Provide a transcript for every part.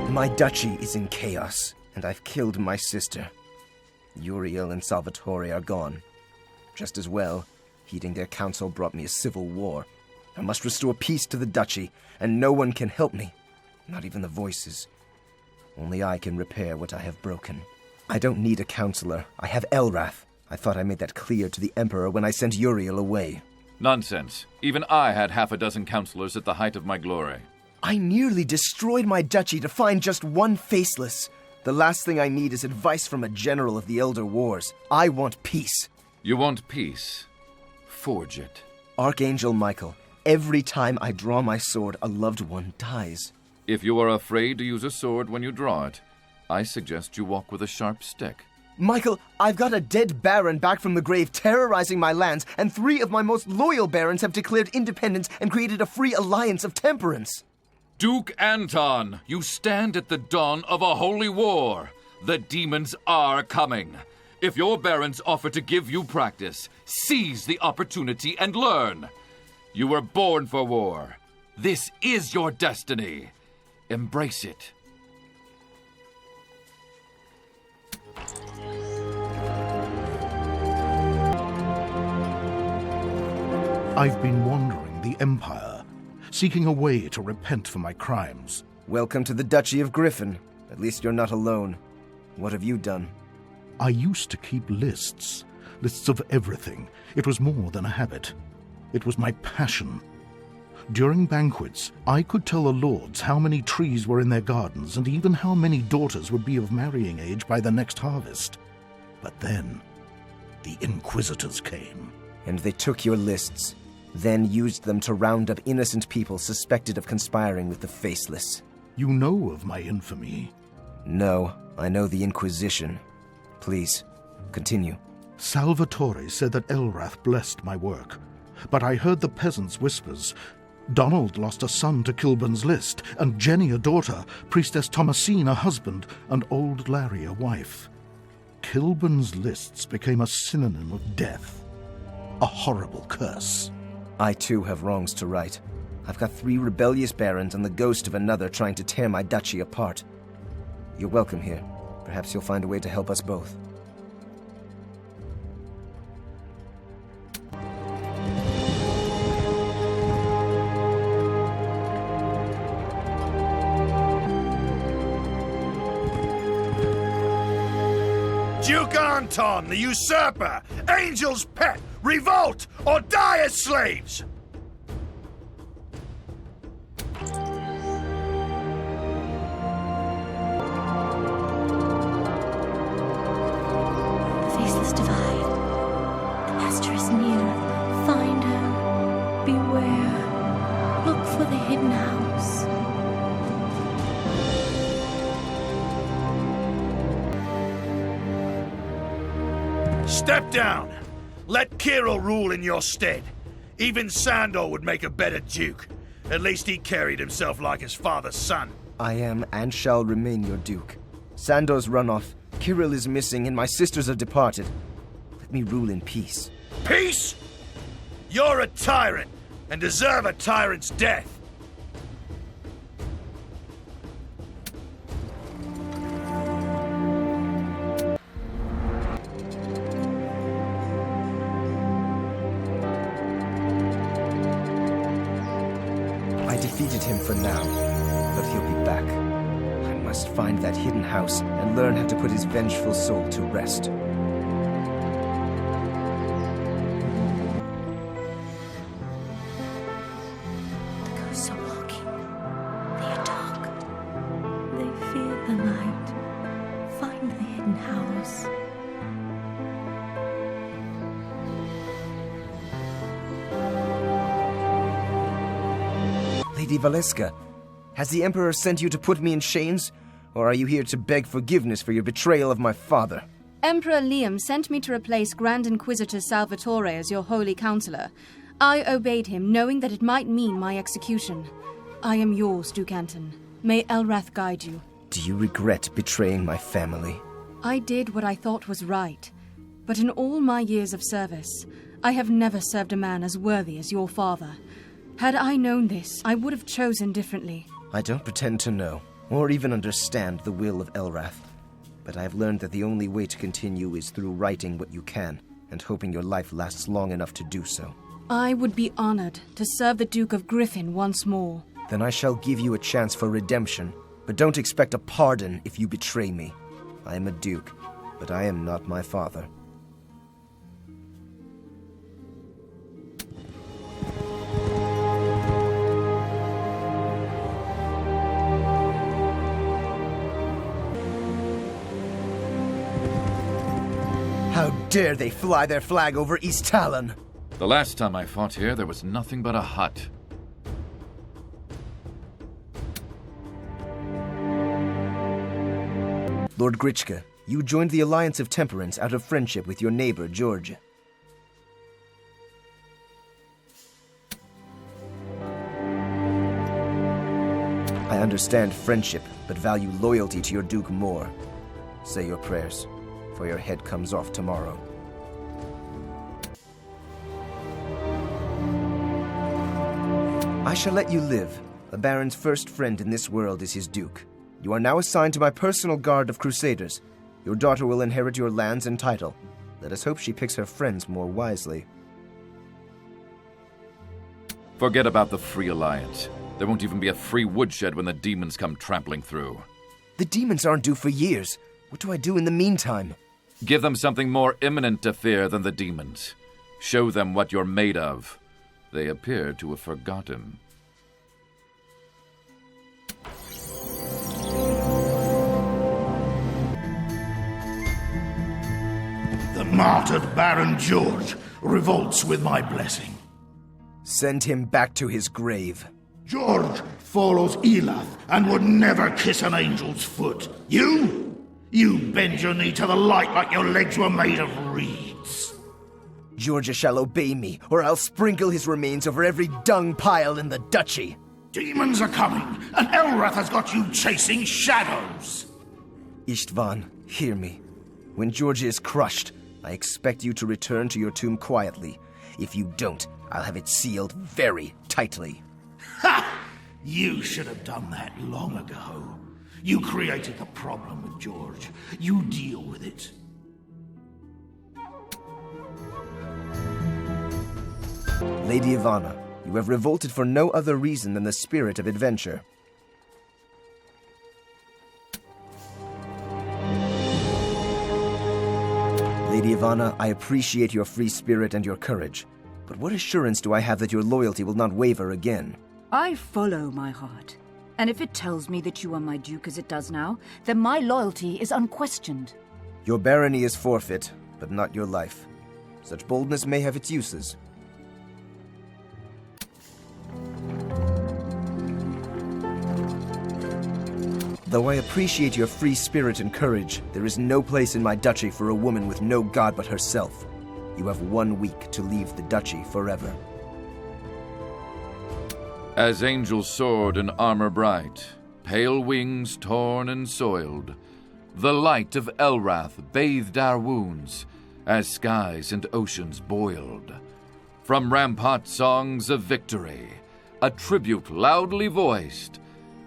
My duchy is in chaos, and I've killed my sister. Uriel and Salvatore are gone. Just as well, heeding their counsel brought me a civil war. I must restore peace to the duchy, and no one can help me. Not even the voices. Only I can repair what I have broken. I don't need a counselor. I have Elrath. I thought I made that clear to the Emperor when I sent Uriel away. Nonsense. Even I had half a dozen counselors at the height of my glory. I nearly destroyed my duchy to find just one faceless. The last thing I need is advice from a general of the Elder Wars. I want peace. You want peace? Forge it. Archangel Michael, every time I draw my sword, a loved one dies. If you are afraid to use a sword when you draw it, I suggest you walk with a sharp stick. Michael, I've got a dead baron back from the grave terrorizing my lands, and 3 of my most loyal barons have declared independence and created a free alliance of temperance. Duke Anton, you stand at the dawn of a holy war. The demons are coming. If your barons offer to give you practice, seize the opportunity and learn. You were born for war. This is your destiny. Embrace it. I've been wandering the Empire, seeking a way to repent for my crimes. Welcome to the Duchy of Griffin. At least you're not alone. What have you done? I used to keep lists of everything. It was more than a habit. It was my passion. During banquets, I could tell the lords how many trees were in their gardens and even how many daughters would be of marrying age by the next harvest. But then, the Inquisitors came. And they took your lists, then used them to round up innocent people suspected of conspiring with the Faceless. You know of my infamy. No, I know the Inquisition. Please, continue. Salvatore said that Elrath blessed my work, but I heard the peasants' whispers. Donald lost a son to Kilburn's list, and Jenny a daughter, Priestess Thomasine a husband, and old Larry a wife. Kilburn's lists became a synonym of death. A horrible curse. I too have wrongs to right. I've got 3 rebellious barons and the ghost of another trying to tear my duchy apart. You're welcome here. Perhaps you'll find a way to help us both. Duke Anton, the usurper! Angel's pet! Revolt or die as slaves! Faceless divide. The master is near. Find her. Beware. Look for the hidden house. Step down. Let Kirill rule in your stead. Even Sandor would make a better duke. At least he carried himself like his father's son. I am and shall remain your duke. Sandor's run off, Kirill is missing, and my sisters have departed. Let me rule in peace. Peace? You're a tyrant, and deserve a tyrant's death. I defeated him for now, but he'll be back. I must find that hidden house and learn how to put his vengeful soul to rest. The ghosts are walking. They are dark. They fear the light. Find the hidden house. Lady Valeska, has the Emperor sent you to put me in chains? Or are you here to beg forgiveness for your betrayal of my father? Emperor Liam sent me to replace Grand Inquisitor Salvatore as your holy counselor. I obeyed him, knowing that it might mean my execution. I am yours, Duke Anton. May Elrath guide you. Do you regret betraying my family? I did what I thought was right. But in all my years of service, I have never served a man as worthy as your father. Had I known this, I would have chosen differently. I don't pretend to know. or even understand the will of Elrath. But I have learned that the only way to continue is through writing what you can, and hoping your life lasts long enough to do so. I would be honored to serve the Duke of Griffin once more. Then I shall give you a chance for redemption, but don't expect a pardon if you betray me. I am a duke, but I am not my father. How dare they fly their flag over East Talon? The last time I fought here, there was nothing but a hut. Lord Grichka, you joined the Alliance of Temperance out of friendship with your neighbor, George. I understand friendship, but value loyalty to your Duke more. Say your prayers, for your head comes off tomorrow. I shall let you live. A Baron's first friend in this world is his Duke. You are now assigned to my personal guard of Crusaders. Your daughter will inherit your lands and title. Let us hope she picks her friends more wisely. Forget about the Free Alliance. There won't even be a free woodshed when the demons come trampling through. The demons aren't due for years. What do I do in the meantime? Give them something more imminent to fear than the demons. Show them what you're made of. They appear to have forgotten. The martyred Baron George revolts with my blessing. Send him back to his grave. George follows Elath and would never kiss an angel's foot. You bend your knee to the light like your legs were made of reeds. Georgia shall obey me, or I'll sprinkle his remains over every dung pile in the duchy. Demons are coming, and Elrath has got you chasing shadows. Istvan, hear me. When Georgia is crushed, I expect you to return to your tomb quietly. If you don't, I'll have it sealed very tightly. Ha! You should have done that long ago. You created the problem with George. You deal with it. Lady Ivana, you have revolted for no other reason than the spirit of adventure. Lady Ivana, I appreciate your free spirit and your courage. But what assurance do I have that your loyalty will not waver again? I follow my heart. And if it tells me that you are my duke as it does now, then my loyalty is unquestioned. Your barony is forfeit, but not your life. Such boldness may have its uses. Though I appreciate your free spirit and courage, there is no place in my duchy for a woman with no god but herself. You have 1 week to leave the duchy forever. As angels soared in armor bright, pale wings torn and soiled, the light of Elrath bathed our wounds as skies and oceans boiled. From rampart songs of victory, a tribute loudly voiced,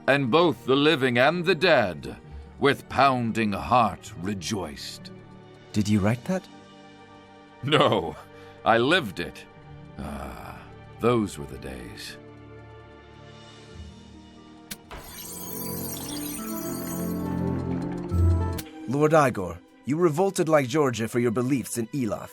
and both the living and the dead with pounding heart rejoiced. Did you write that? No, I lived it. Ah, those were the days. Lord Igor, you revolted like Georgia for your beliefs in Elath.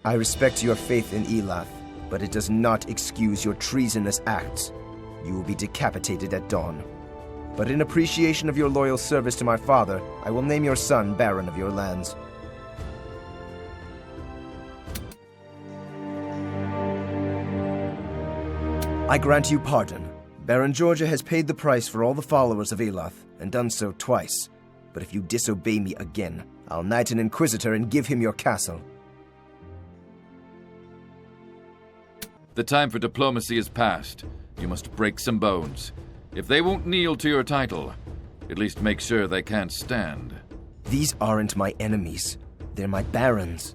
I respect your faith in Elath, but it does not excuse your treasonous acts. You will be decapitated at dawn. But in appreciation of your loyal service to my father, I will name your son Baron of your lands. I grant you pardon. Baron Georgia has paid the price for all the followers of Elath, and done so twice. But if you disobey me again, I'll knight an inquisitor and give him your castle. The time for diplomacy is past. You must break some bones. If they won't kneel to your title, at least make sure they can't stand. These aren't my enemies. They're my barons.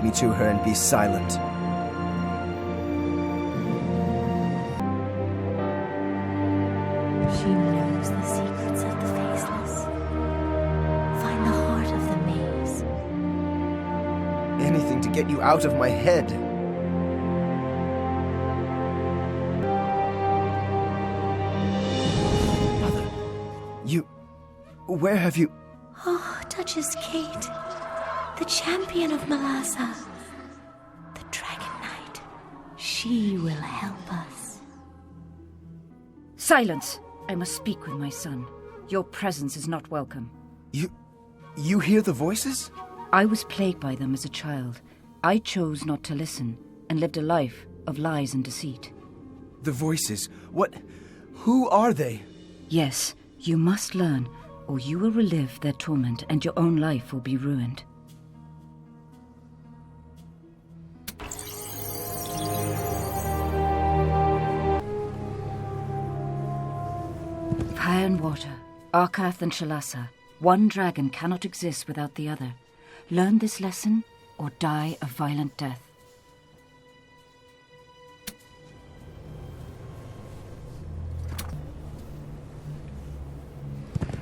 Take me to her and be silent. She knows the secrets of the faceless. Find the heart of the maze. Anything to get you out of my head. Mother, where have you... Oh, Duchess Kate, the champion of Malassa, the Dragon Knight. She will help us. Silence! I must speak with my son. Your presence is not welcome. You hear the voices? I was plagued by them as a child. I chose not to listen and lived a life of lies and deceit. The voices? Who are they? Yes, you must learn, or you will relive their torment and your own life will be ruined. Fire and water, Arkath and Shalassa. One dragon cannot exist without the other. Learn this lesson, or die a violent death.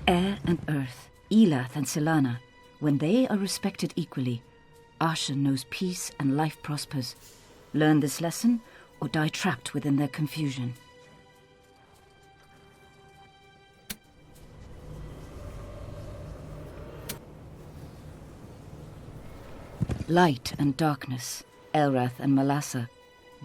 Air and earth, Elath and Silana. When they are respected equally, Asha knows peace and life prospers. Learn this lesson, or die trapped within their confusion. Light and darkness, Elrath and Malassa.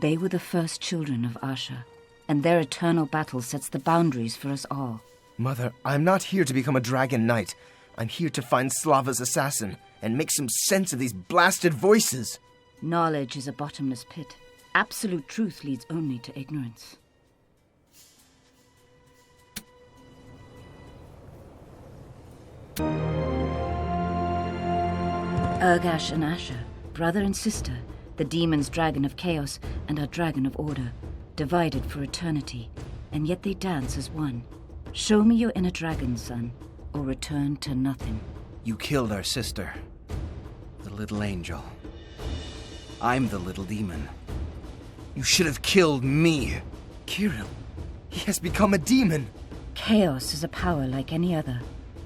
They were the first children of Asha, and their eternal battle sets the boundaries for us all. Mother, I'm not here to become a dragon knight. I'm here to find Slava's assassin and make some sense of these blasted voices. Knowledge is a bottomless pit. Absolute truth leads only to ignorance. Urgash and Asha, brother and sister, the demon's dragon of chaos and our dragon of order, divided for eternity, and yet they dance as one. Show me your inner dragon, son, or return to nothing. You killed our sister, the little angel. I'm the little demon. You should have killed me. Kirill, he has become a demon. Chaos is a power like any other.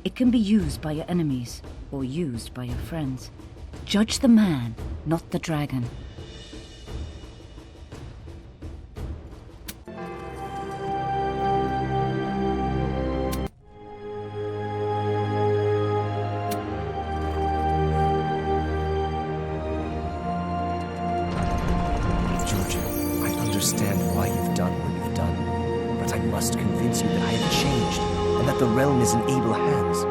It can be used by your enemies, or used by your friends. Judge the man, not the dragon. Georgia, I understand why you've done what you've done, but I must convince you that I have changed, and that the realm is in able hands.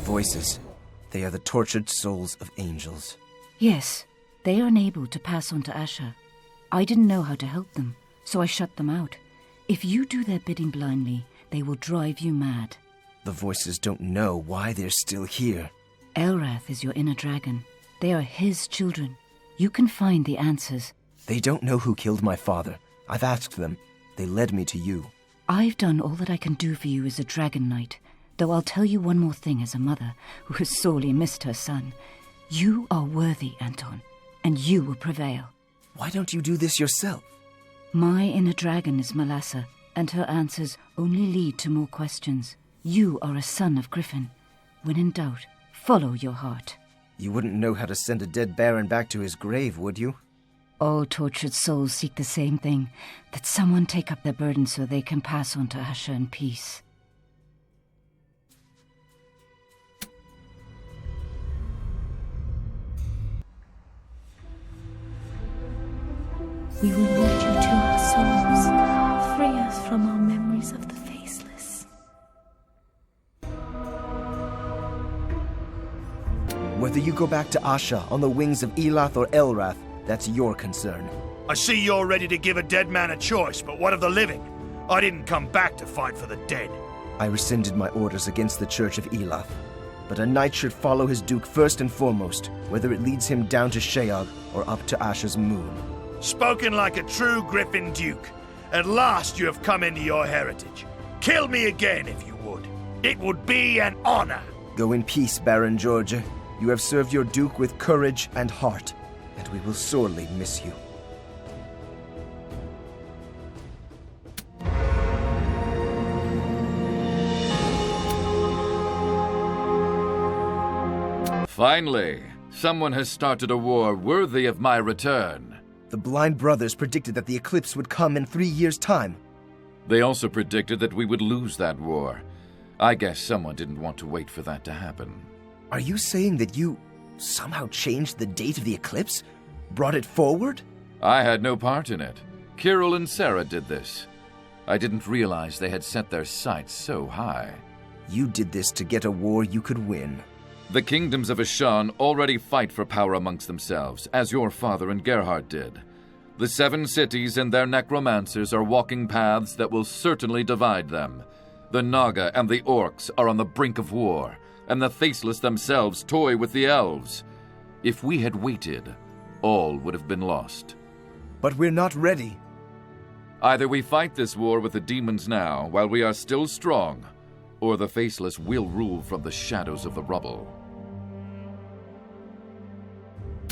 Voices. They are the tortured souls of angels. Yes, they are unable to pass on to Asha. I didn't know how to help them, so I shut them out. If you do their bidding blindly, they will drive you mad. The voices don't know why they're still here. Elrath is your inner dragon. They are his children. You can find the answers. They don't know who killed my father. I've asked them. They led me to you. I've done all that I can do for you as a dragon knight. Though I'll tell you one more thing as a mother who has sorely missed her son. You are worthy, Anton, and you will prevail. Why don't you do this yourself? My inner dragon is Malassa, and her answers only lead to more questions. You are a son of Griffin. When in doubt, follow your heart. You wouldn't know how to send a dead baron back to his grave, would you? All tortured souls seek the same thing, that someone take up their burden so they can pass on to Asha in peace. We will lead you to our souls. Free us from our memories of the faceless. Whether you go back to Asha on the wings of Elath or Elrath, that's your concern. I see you're ready to give a dead man a choice, but what of the living? I didn't come back to fight for the dead. I rescinded my orders against the Church of Elath. But a knight should follow his duke first and foremost, whether it leads him down to Sheog or up to Asha's moon. Spoken like a true Griffin Duke. At last you have come into your heritage. Kill me again if you would. It would be an honor. Go in peace, Baron Georgia. You have served your duke with courage and heart, and we will sorely miss you. Finally, someone has started a war worthy of my return. The Blind Brothers predicted that the eclipse would come in 3 years' time. They also predicted that we would lose that war. I guess someone didn't want to wait for that to happen. Are you saying that you somehow changed the date of the eclipse? Brought it forward? I had no part in it. Kirill and Sarah did this. I didn't realize they had set their sights so high. You did this to get a war you could win. The kingdoms of Ashan already fight for power amongst themselves, as your father and Gerhard did. The 7 cities and their necromancers are walking paths that will certainly divide them. The Naga and the Orcs are on the brink of war, and the Faceless themselves toy with the Elves. If we had waited, all would have been lost. But we're not ready. Either we fight this war with the demons now, while we are still strong, or the Faceless will rule from the shadows of the rubble.